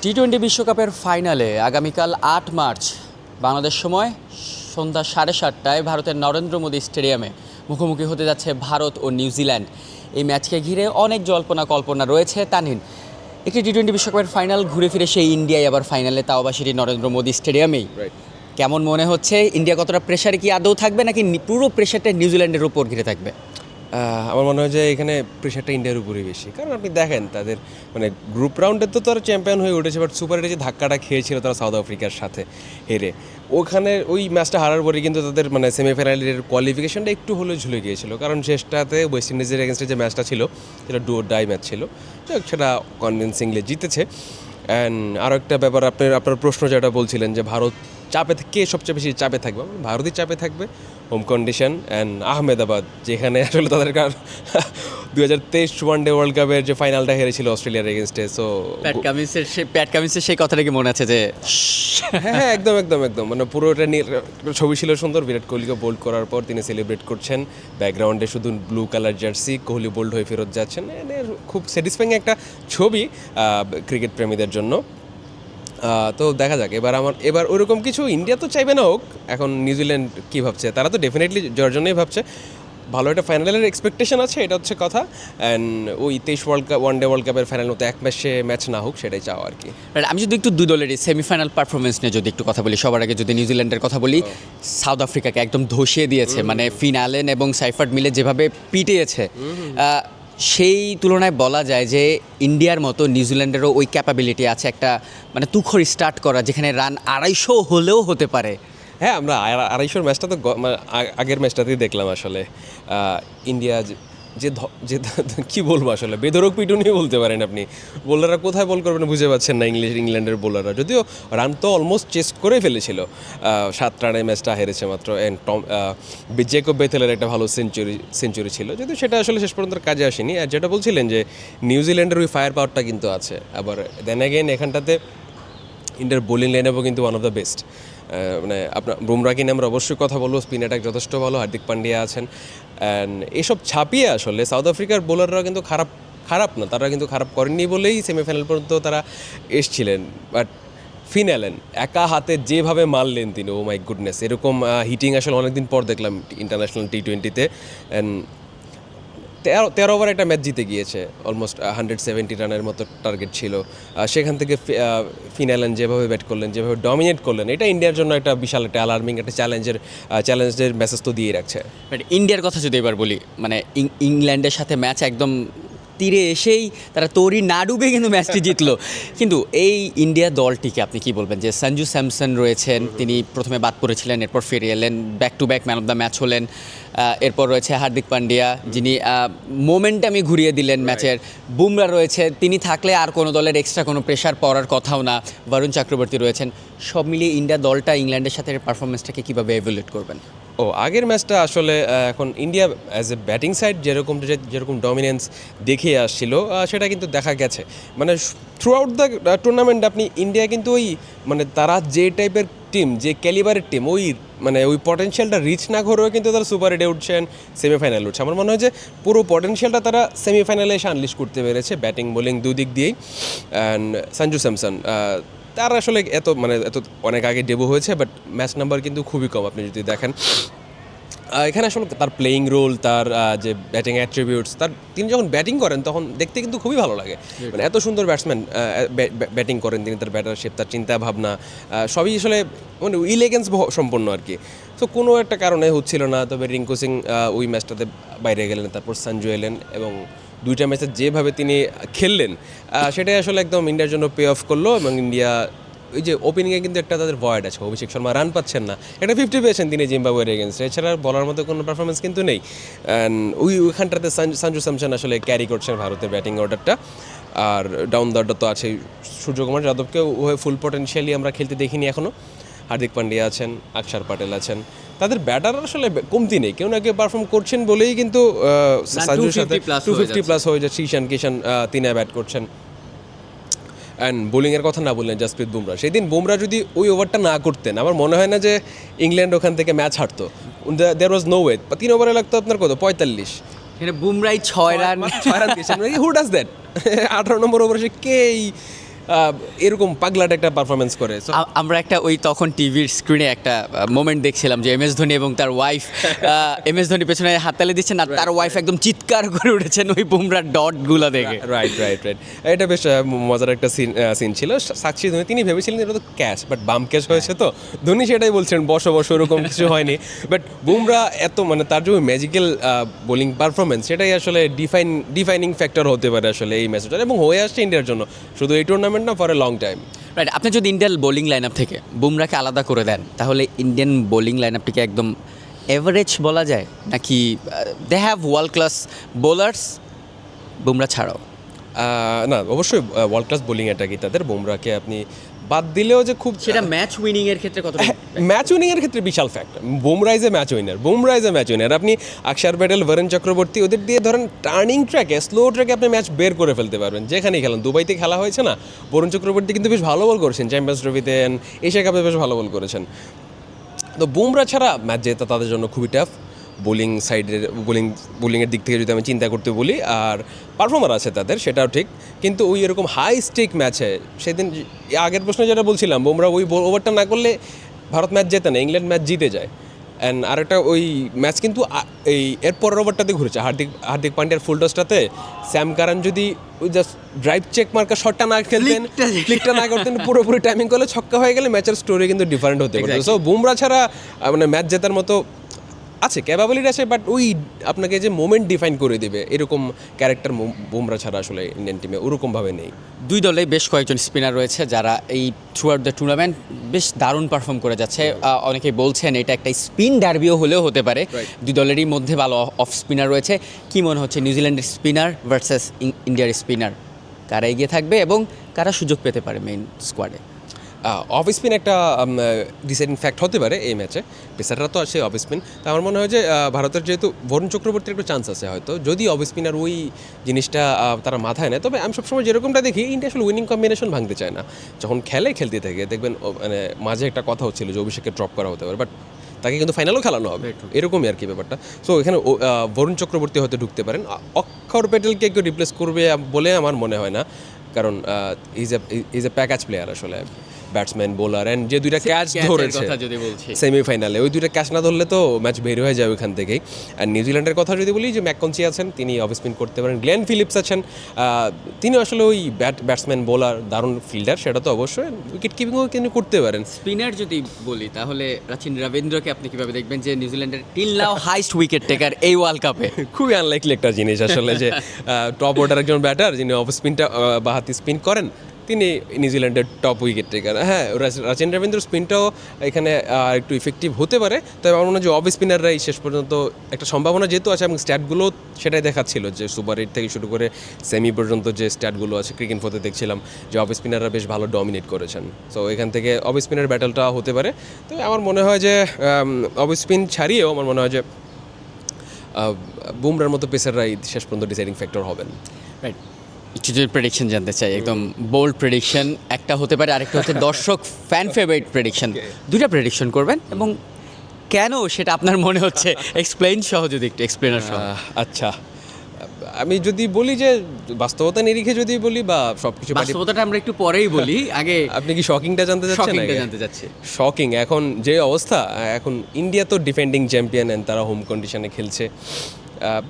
টি-20 বিশ্বকাপের ফাইনালে আগামীকাল ৮ মার্চ বাংলাদেশ সময় সন্ধ্যা 7:30টায় ভারতের নরেন্দ্র মোদী স্টেডিয়ামে মুখোমুখি হতে যাচ্ছে ভারত ও নিউজিল্যান্ড। এই ম্যাচকে ঘিরে অনেক জল্পনা কল্পনা রয়েছে। তানহিন, একটি টি-20 বিশ্বকাপের ফাইনাল ঘুরে ফিরে সেই ইন্ডিয়ায় আবার ফাইনালে, তাও আবার সেটি নরেন্দ্র মোদী স্টেডিয়ামেই। কেমন মনে হচ্ছে? ইন্ডিয়া কতটা প্রেশারে কি আদৌ থাকবে, নাকি পুরো প্রেশারটা নিউজিল্যান্ডের উপর ঘিরে থাকবে? আমার মনে হয় যে এখানে প্রেশারটা ইন্ডিয়ার উপরেই বেশি, কারণ আপনি দেখেন তাদের মানে গ্রুপ রাউন্ডে তো তারা চ্যাম্পিয়ন হয়ে উঠেছে, বাট সুপার যে ধাক্কাটা খেয়েছিল তারা সাউথ আফ্রিকার সাথে হেরে, ওখানে ওই ম্যাচটা হারার পরে কিন্তু তাদের মানে সেমিফাইনালের কোয়ালিফিকেশনটা একটু হলেও ঝুলে গিয়েছিল, কারণ শেষটাতে ওয়েস্ট ইন্ডিজের এগেনস্টে যে ম্যাচটা ছিল সেটা ডু অর ডাই ম্যাচ ছিল, সেটা কনভিনসিংলি জিতেছে। অ্যান্ড আরও একটা ব্যাপার, আপনার প্রশ্ন যেটা বলছিলেন যে ভারত চাপে কে সবচেয়ে বেশি চাপে থাকবে, ভারতই চাপে থাকবে। হোম কন্ডিশন অ্যান্ড আহমেদাবাদ, যেখানে আসলে তাদের 2023 ওয়ানডে ওয়ার্ল্ড কাপের যে ফাইনালটা হেরেছিল অস্ট্রেলিয়ার এগেনস্টে। সো প্যাট কামিন্সের সেই কথাটা কি মনে আছে যে হ্যাঁ একদম একদম একদম মানে পুরোটা নিয়ে ছবি ছিল সুন্দর। বিরাট কোহলিকে বোল্ড করার পর তিনি সেলিব্রেট করছেন, ব্যাকগ্রাউন্ডে শুধু blue colour jersey, Kohli bowled হয়ে ফেরত যাচ্ছেন। খুব স্যাটিসফাইং একটা ছবি ক্রিকেট প্রেমীদের জন্য। তো দেখা যাক এবার ওইরকম কিছু ইন্ডিয়া তো চাইবে না হোক। এখন নিউজিল্যান্ড কী ভাবছে, তারা তো ডেফিনেটলি জয়ের জন্যই ভাবছে। ভালো একটা ফাইনালের এক্সপেকটেশন আছে, এটা হচ্ছে কথা। অ্যান্ড ওই 23 ওয়ানডে ওয়ার্ল্ড কাপের ফাইনাল মতো এক ম্যাচ না হোক, সেটাই চাও আর কি। আমি যদি একটু দুই দলেরই সেমিফাইনাল পারফরমেন্স নিয়ে যদি একটু কথা বলি, সবার আগে যদি নিউজিল্যান্ডের কথা বলি, সাউথ আফ্রিকাকে একদম ধসিয়ে দিয়েছে, মানে ফিন অ্যালেন এবং সাইফার্ড মিলে যেভাবে পিটিয়েছে, সেই তুলনায় বলা যায় যে ইন্ডিয়ার মতো নিউজিল্যান্ডেরও ওই ক্যাপাবিলিটি আছে একটা মানে তুখর স্টার্ট করা, যেখানে রান 250 হলেও হতে পারে। হ্যাঁ, আমরা 250 ম্যাচটা তো আগের ম্যাচটাতেই দেখলাম আসলে। ইন্ডিয়া যে কী বলবো আসলে, বেধরক পিটুনি বলতে পারেন আপনি। বোলাররা কোথায় বল করবেন বুঝে পাচ্ছেন না, ইংল্যান্ডের বোলাররা। যদিও রান তো অলমোস্ট চেস করে ফেলেছিল, 7 রানে ম্যাচটা হেরেছে মাত্র। অ্যান্ড জেকব বেথেলের একটা ভালো সেঞ্চুরি ছিল, যদিও সেটা আসলে শেষ পর্যন্ত কাজে আসেনি। আর যেটা বলছিলেন যে নিউজিল্যান্ডের ওই ফায়ার পাওয়ারটা কিন্তু আছে। আবার দেন অ্যাগেন এখানটাতে ইন্ডিয়ার বোলিং লাইনআপও কিন্তু ওয়ান অফ দ্য বেস্ট। মানে আপনার বুমরাকে নিয়ে আমরা অবশ্যই কথা বলবো, স্পিন অ্যাটাক যথেষ্ট ভালো, হার্দিক পান্ডিয়া আছেন। অ্যান্ড এসব ছাপিয়ে আসলে সাউথ আফ্রিকার বোলাররা কিন্তু খারাপ না, তারা কিন্তু খারাপ করেননি বলেই সেমিফাইনাল পর্যন্ত তারা এসছিলেন। বাট ফিন অ্যালেন একা হাতে যেভাবে মারলেন তিনি, ও মাই গুডনেস, এরকম হিটিং আসলে অনেকদিন পর দেখলাম ইন্টারন্যাশনাল টি-20-তে। অ্যান্ড 13 ওভার একটা ম্যাচ জিতে গিয়েছে, অলমোস্ট 170 রানের মতো টার্গেট ছিল। সেখান থেকে ফিন অ্যালেন যেভাবে ব্যাট করলেন, যেভাবে ডমিনেট করলেন, এটা ইন্ডিয়ার জন্য একটা বিশাল একটা অ্যালার্মিং একটা চ্যালেঞ্জের মেসেজ তো দিয়ে রাখছে। বাট ইন্ডিয়ার কথা যদি এবার বলি, মানে ইংল্যান্ডের সাথে ম্যাচ একদম তীরে এসেই তারা তরি না ডুবে কিন্তু ম্যাচটি জিতলো। কিন্তু এই ইন্ডিয়া দলটিকে আপনি কি বলবেন, যে সঞ্জু স্যামসন রয়েছেন, তিনি প্রথমে বাদ পড়েছিলেন, এরপর ফিরে এলেন, back to back man of the match হলেন। এরপর রয়েছে হার্দিক পান্ডিয়া, যিনি মোমেন্টামই ঘুরিয়ে দিলেন ম্যাচের। বুমরা রয়েছে, তিনি থাকলে আর কোনো দলের এক্সট্রা কোনো প্রেশার পড়ার কথাও না। বরুণ চক্রবর্তী রয়েছেন। সব মিলিয়ে ইন্ডিয়া দলটা ইংল্যান্ডের সাথে পারফরমেন্সটাকে কীভাবে এভালুয়েট করবেন? আগের ম্যাচটা আসলে এখন India as a batting side যেরকম ডমিনেন্স দেখিয়ে আসছিল, সেটা কিন্তু দেখা গেছে। মানে থ্রু আউট দ্য টুর্নামেন্ট আপনি ইন্ডিয়া কিন্তু ওই মানে তারা যে টাইপের টিম, যে ক্যালিবারের টিম, ওই পটেনশিয়ালটা রিচ না করেও কিন্তু তারা সুপার হিটে উঠছেন, সেমিফাইনাল উঠছে। আমার মনে হয় যে পুরো পটেনশিয়ালটা তারা সেমিফাইনালে এসে আনলিশ করতে পেরেছে, ব্যাটিং বোলিং দুদিক দিয়েই। অ্যান্ড সঞ্জু স্যামসন তার আসলে এত অনেক আগে ডেবু হয়েছে, বাট ম্যাচ নাম্বার কিন্তু খুবই কম আপনি যদি দেখেন। এখানে আসলে তার প্লেয়িং রোল, তার যে ব্যাটিং অ্যাট্রিবিউটস, তিনি যখন ব্যাটিং করেন তখন দেখতে কিন্তু খুবই ভালো লাগে। মানে এত সুন্দর ব্যাটসম্যান ব্যাটিং করেন তিনি, তার ব্যাটারশিপ, তার চিন্তা ভাবনা সবই আসলে মানে ইলেগেন্স সম্পন্ন আর কি। তো কোনো একটা কারণে হচ্ছিল না, তবে রিঙ্কু সিং ওই ম্যাচটাতে বাইরে গেলেন, তারপর সঞ্জু এলেন এবং 2টা ম্যাচে যেভাবে তিনি খেললেন, সেটাই আসলে একদম ইন্ডিয়ার জন্য পে অফ করলো। এবং ইন্ডিয়া ওই যে ওপেনিংয়ে কিন্তু একটা তাদের ভয়েড আছে, অভিষেক শর্মা রান পাচ্ছেন না, এটা 50 পেয়েছেন তিনি জিম্বাবুয়ের এগেনস্টে, এছাড়া বলার মতো কোনো পারফরমেন্স কিন্তু নেই। অ্যান্ড ওইখানটাতে সঞ্জু স্যামসন আসলে ক্যারি করছেন ভারতের ব্যাটিং অর্ডারটা। আর ডাউন দ্য অর্ডার তো আছেই, সূর্যকুমার যাদবকে ফুল পটেনশিয়ালি আমরা খেলতে দেখিনি এখনও। হার্দিক পান্ডিয়া আছেন, অক্ষর প্যাটেল আছেন, তাদের ব্যাটার আসলে কমতি নেই, কেউ না কেউ পারফর্ম করছেন বলেই কিন্তু সঞ্জুর সাথে 250+ হয়ে যাচ্ছে। কিষান তিনি ব্যাট করছেন। অ্যান্ড বোলিংয়ের কথা না বললেন জাসপ্রীত বুমরা, সেদিন বুমরা যদি ওই ওভারটা না করতেন, আমার মনে হয় না যে ইংল্যান্ড ওখান থেকে ম্যাচ হারতো। There was no way. 3 ওভারে লাগতো আপনার কত, 45। এখানে বুমরাই 6 রান দিয়েছেন। Who does that? 18 নম্বর ওভারে সে এরকম পাগলাট একটা পারফরমেন্স করে। So, আমরা একটা ওই তখন টিভির স্ক্রিনে একটা মোমেন্ট দেখছিলাম যে এম এস ধোনি এবং তার ওয়াইফ এম এস ধোনি পেছনে হাততালি দিচ্ছেন আর তার ওয়াইফ একদম চিৎকার করে উঠেছেন ওই বুমরার ডটগুলো দেখে। রাইট রাইট রাইট, এটা বেশ মজার একটা সিন ছিল। সাক্ষী ধোনি তিনি ভেবেছিলেন এটা তো ক্যাচ, বাট বাম ক্যাচ হয়েছে, তো ধোনি সেটাই বলছেন বসো বসো, ওরকম কিছু হয়নি। বাট বুমরা এত মানে তার যে ম্যাজিক্যাল বোলিং পারফরমেন্স সেটাই আসলে ডিফাইনিং ফ্যাক্টর হতে পারে আসলে এই ম্যাচটা, এবং হয়ে আসছে ইন্ডিয়ার জন্য, শুধু এই টুর্নামেন্ট না, for a long time. Right, আপনি যদি ইন্ডিয়ান বোলিং লাইন আপ থেকে বুমরাকে আলাদা করে দেন তাহলে ইন্ডিয়ান বোলিং লাইন আপটিকে একদম এভারেজ বলা যায় নাকি they have world class bowlers Bumrah ছাড়াও? না, অবশ্যই ওয়ার্ল্ড ক্লাস বোলিং অ্যাটাকই তাদের। বুমরাকে আপনি বাদ দিলেও যে খুব সেটা ম্যাচ উইনিং এর ক্ষেত্রে কত? ম্যাচ উইনিং এর ক্ষেত্রে বিশাল fact. Bumrah is a match winner, Bumrah is a match winner. আপনি অক্ষর প্যাটেল, বরুণ চক্রবর্তী, ওদের দিয়ে ধরেন টার্নিং ট্র্যাকে, স্লো ট্র্যাকে আপনি ম্যাচ বের করে ফেলতে পারবেন, যেখানেই খেলেন। দুবাইতে খেলা হয়েছে না, বরুণ চক্রবর্তী কিন্তু বেশ ভালো বল করেছেন, চ্যাম্পিয়ন্স ট্রফিতে, এশিয়া কাপে বেশ ভালো বল করেছেন। তো বুমরা ছাড়া ম্যাচ জেতা তাদের জন্য খুবই টাফ। বোলিং সাইডের বোলিংয়ের দিক থেকে যদি আমি চিন্তা করতে বলি, আর পারফর্মার আছে তাদের, সেটাও ঠিক, কিন্তু ওই এরকম হাই স্টেক ম্যাচে সেদিন আগের প্রশ্নে যেটা বলছিলাম, বুমরা ওই ওভারটা না করলে ভারত ম্যাচ জেতে না, ইংল্যান্ড ম্যাচ জিতে যায়। অ্যান্ড আরেকটা ওই ম্যাচ কিন্তু এই এর পরের ওভারটাতে ঘুরেছে, হার্দিক পান্ডিয়ার ফুল টসটাতে স্যাম কারান যদি ওই জাস্ট ড্রাইভ চেক মার্কা শটটা না খেলতেন, ক্লিকটা না করতেন, পুরোপুরি টাইমিং করলে ছক্কা হয়ে গেলে ম্যাচের স্টোরি কিন্তু ডিফারেন্ট হতে পারে। সো বুমরা ছাড়া মানে ম্যাচ জেতার মতো আছে, ক্যাপাবিলিটি আছে, বাট ওই আপনাকে যে মোমেন্ট ডিফাইন করে দেবে এরকম ক্যারেক্টার বুমরা ছাড়া আসলে ইন্ডিয়ান টিমে ওরকমভাবে নেই। দুই দলে বেশ কয়েকজন স্পিনার রয়েছে যারা এই থ্রু আউট দ্য টুর্নামেন্ট বেশ দারুণ পারফর্ম করে যাচ্ছে। অনেকেই বলছেন এটা একটা স্পিন ডার্বিও হলেও হতে পারে। দুই দলেরই মধ্যে ভালো অফ স্পিনার রয়েছে। কী মনে হচ্ছে নিউজিল্যান্ডের স্পিনার ভার্সেস ইন্ডিয়ার স্পিনার, কারা এগিয়ে থাকবে এবং কারা সুযোগ পেতে পারে মেইন স্কোয়াডে? অফ স্পিন একটা ডিসাইডিং ফ্যাক্ট হতে পারে এই ম্যাচে। পেসাররা তো আছে অফ স্পিন, তো আমার মনে হয় যে ভারতের যেহেতু বরুণ চক্রবর্তীর একটু চান্স আছে হয়তো, যদি অফ স্পিনার ওই জিনিসটা তারা মাথায় নেয়। তবে আমি সবসময় যেরকমটা দেখি, ইন্ডিয়া আসলে উইনিং কম্বিনেশন ভাঙতে চায় না, যখন খেলতে থাকে দেখবেন মানে মাঝে একটা কথা হচ্ছিল যে অভিষেককে ড্রপ করা হতে পারে, বাট তাকে কিন্তু ফাইনালও খেলানো হবে, এরকমই আর কি ব্যাপারটা। সো এখানে বরুণ চক্রবর্তী হয়তো ঢুকতে পারেন। অক্ষর প্যাটেলকে কেউ রিপ্লেস করবে বলে আমার মনে হয় না, কারণ ইজ এ প্যাকেজ প্লেয়ার আসলে, ব্যাটসম্যান, বোলার, অ্যান্ড যে দুইটা ক্যাচ ধরেছে সেমিফাইনালে, ওই দুইটা ক্যাচ না ধরলে তো ম্যাচ বের হয়ে যাবে ওখান থেকেই। আর নিউজিল্যান্ডের কথা যদি বলি, যে ম্যাককনসি আছেন, তিনি অফ স্পিন করতে পারেন। গ্লেন ফিলিপস আছেন, তিনি আসলে ওই ব্যাটসম্যান, বোলার, দারুণ ফিল্ডার, সেটা তো অবশ্যই। উইকেট কিপিংও কিন্তু করতে পারেন। স্পিনার যদি বলি তাহলে রাচিন রবীন্দ্রকে আপনি কীভাবে দেখবেন, যে নিউজিল্যান্ডের till now highest wicket taker এই ওয়ার্ল্ড কাপে? খুবই আনলাইকলি একটা জিনিস আসলে, যে টপ অর্ডার একজন ব্যাটার যিনি অফ স্পিনটা বাহাতি স্পিন করেন, তিনি নিউজিল্যান্ডের টপ উইকেট টেকার। হ্যাঁ, রাচিন রবীন্দ্র স্পিনটাও এখানে একটু ইফেক্টিভ হতে পারে, তবে আমার মনে হয় যে অফ স্পিনাররাই শেষ পর্যন্ত একটা সম্ভাবনা যেহেতু আছে, এবং স্ট্যাটগুলো সেটাই দেখাচ্ছিল যে সুপার 8 থেকে শুরু করে সেমি পর্যন্ত যে স্ট্যাটগুলো আছে ক্রিকেটফোতে দেখছিলাম যে অফ স্পিনাররা বেশ ভালো ডমিনেট করেছেন। সো এখান থেকে অফ স্পিনার ব্যাটলটা হতে পারে। তো আমার মনে হয় যে অফ স্পিন ছাড়িয়েও আমার মনে হয় যে বুমরার মতো পেসাররাই শেষ পর্যন্ত ডিসাইডিং ফ্যাক্টর হবেন। রাইট, একটু যদি প্রেডিকশন জানতে চাই, একদম বোল্ড প্রেডিকশন একটা হতে পারে, আরেকটা হচ্ছে দর্শক ফ্যান ফেভারিট প্রেডিকশন, দুইটা প্রেডিকশন করবেন এবং কেন সেটা আপনার মনে হচ্ছে এক্সপ্লেইন সহ, যদি একটু এক্সপ্লেনার সহ। আচ্ছা, আমি যদি বলি যে বাস্তবতা নিরিখে যদি বলি, বা সবকিছু বাস্তবতাটা আমরা একটু পরেই বলি, আগে আপনি কি শকিংটা জানতে চাচ্ছেন? জানতে চাচ্ছি। শকিং এখন যে অবস্থা, এখন ইন্ডিয়া তো ডিফেন্ডিং চ্যাম্পিয়ন, এন্ড তারা হোম কন্ডিশনে খেলছে,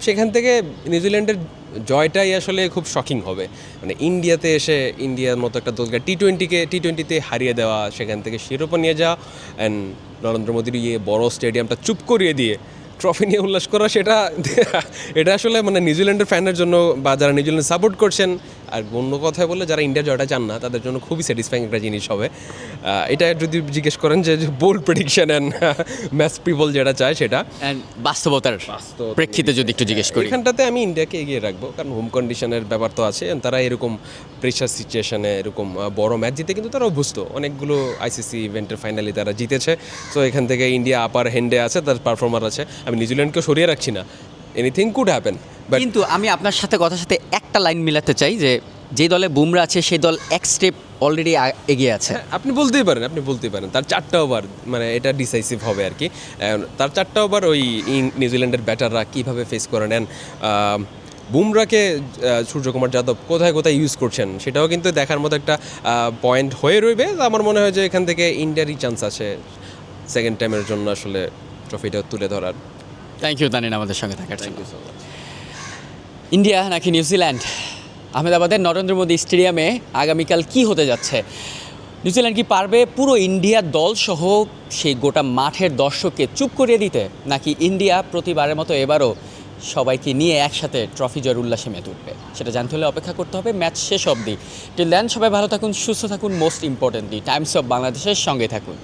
সেখান থেকে নিউজিল্যান্ডের জয়টাই আসলে খুব শকিং হবে। মানে ইন্ডিয়াতে এসে ইন্ডিয়ার মতো একটা দলকে টি-20তে হারিয়ে দেওয়া, সেখান থেকে শিরোপা নিয়ে যাওয়া, অ্যান্ড নরেন্দ্র মোদীর বড় স্টেডিয়ামটা চুপ করিয়ে দিয়ে ট্রফি নিয়ে উল্লাস করা, এটা আসলে মানে নিউজিল্যান্ডের ফ্যানের জন্য, বা যারা নিউজিল্যান্ড সাপোর্ট করছেন, আর অন্য কথায় বললে যারা ইন্ডিয়ার জয়টা চান না, তাদের জন্য খুবই স্যাটিসফাইং একটা জিনিস হবে। এটা যদি জিজ্ঞেস করেন যে bold prediction and match people যেটা চায় সেটা, বাস্তবতার প্রেক্ষিতে যদি একটু জিজ্ঞেস করি, এখানটাতে আমি ইন্ডিয়াকে এগিয়ে রাখবো, কারণ হোম কন্ডিশনের ব্যাপার তো আছে, তারা এরকম প্রেশার সিচুয়েশনে এরকম বড় ম্যাচ জিতে কিন্তু তারা অভ্যস্ত, অনেকগুলো আইসিসি ইভেন্টের ফাইনালি তারা জিতেছে। সো এখান থেকে ইন্ডিয়া আপার হ্যান্ডে আছে, তার পারফর্মার আছে। আমি নিউজিল্যান্ডকে সরিয়ে রাখছি না, এনিথিং কুড হ্যাপেন। কিন্তু আমি আপনার কথার সাথে একটা লাইন মিলাতে চাই, যে দলে বুমরা আছে সেই দল এক স্টেপ অলরেডি এগিয়ে আছে। আপনি বলতেই পারেন তার 4টা ওভার, মানে এটা ডিসাইসিভ হবে আর কি। তার 4টা ওভার ওই নিউজিল্যান্ডের ব্যাটাররা কীভাবে ফেস করে নেন, বুমরাকে সূর্যকুমার যাদব কোথায় কোথায় ইউজ করছেন সেটাও কিন্তু দেখার মতো একটা পয়েন্ট হয়ে রইবে। আমার মনে হয় যে এখান থেকে ইন্ডিয়ারই চান্স আছে সেকেন্ড টাইমের জন্য আসলে ট্রফিটা তুলে ধরার। থ্যাংক ইউ তানিন আমাদের সঙ্গে থাকার জন্য। ইন্ডিয়া নাকি নিউজিল্যান্ড, আহমেদাবাদের নরেন্দ্র মোদী স্টেডিয়ামে আগামীকাল কি হতে যাচ্ছে? নিউজিল্যান্ড কি পারবে পুরো ইন্ডিয়ার দল সহ সেই গোটা মাঠের দর্শককে চুপ করিয়ে দিতে, নাকি ইন্ডিয়া প্রতিবারের মতো এবারও সবাইকে নিয়ে একসাথে ট্রফি জয়ের উল্লাসে মেতে উঠবে? সেটা জানতে হলে অপেক্ষা করতে হবে ম্যাচ শেষ অবধি। টিল দেন সবাই ভালো থাকুন, সুস্থ থাকুন, মোস্ট ইম্পর্টেন্টলি টাইমস অফ বাংলাদেশের সঙ্গে থাকুন।